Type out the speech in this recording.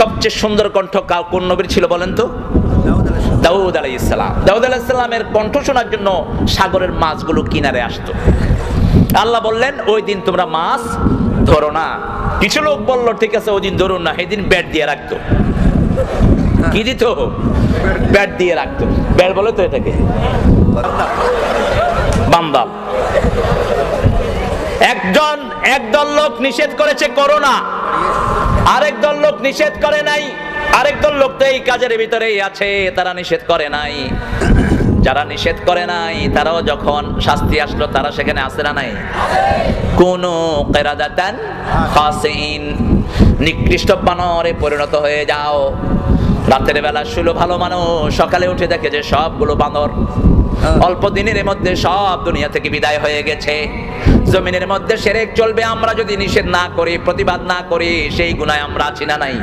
সবচেয়ে সুন্দর কণ্ঠ কোন নবীর ছিল বলেন তো? দাউদ আলাইহিস সালাম। দাউদ আলাইহিস সালামের কণ্ঠ শোনার জন্য সাগরের মাছগুলো কিনারে আসতো। আল্লাহ বললেন ওই দিন তোমরা মাছ ধরো না। কিছু লোক বলল ঠিক আছে ওই দিন ধরুন না, সেদিন ব্যাট দিয়ে রাখতো। কি দিত? ব্যাট দিয়ে রাখতো। ব্যাট বলে তো এটাকে বামদাম। একদল লোক নিষেধ করেছে করোনা, আরেক দল লোক নিষেধ করে নাই। আরেক দল লোক তো এই কাজের ভিতরেই আছে, তারা নিষেধ করে নাই। যারা নিষেধ করে নাই তারাও যখন শাস্তি আসলো তারা সেখানে আছে না নাই? কোন কিরাদাতান খাসিন, নিকৃষ্ট বানরে পরিণত হয়ে যাও। রাতের বেলা শুলো ভালো মানুষ, সকালে উঠে দেখে যে সবগুলো বানর। অল্প দিনের মধ্যে সব দুনিয়া থেকে বিদায় হয়ে গেছে। জমিনের মধ্যে শিরক চলবে আমরা যদি নিষেধ না করি, প্রতিবাদ না করি, সেই গুনায় আমরা আছি না নাই?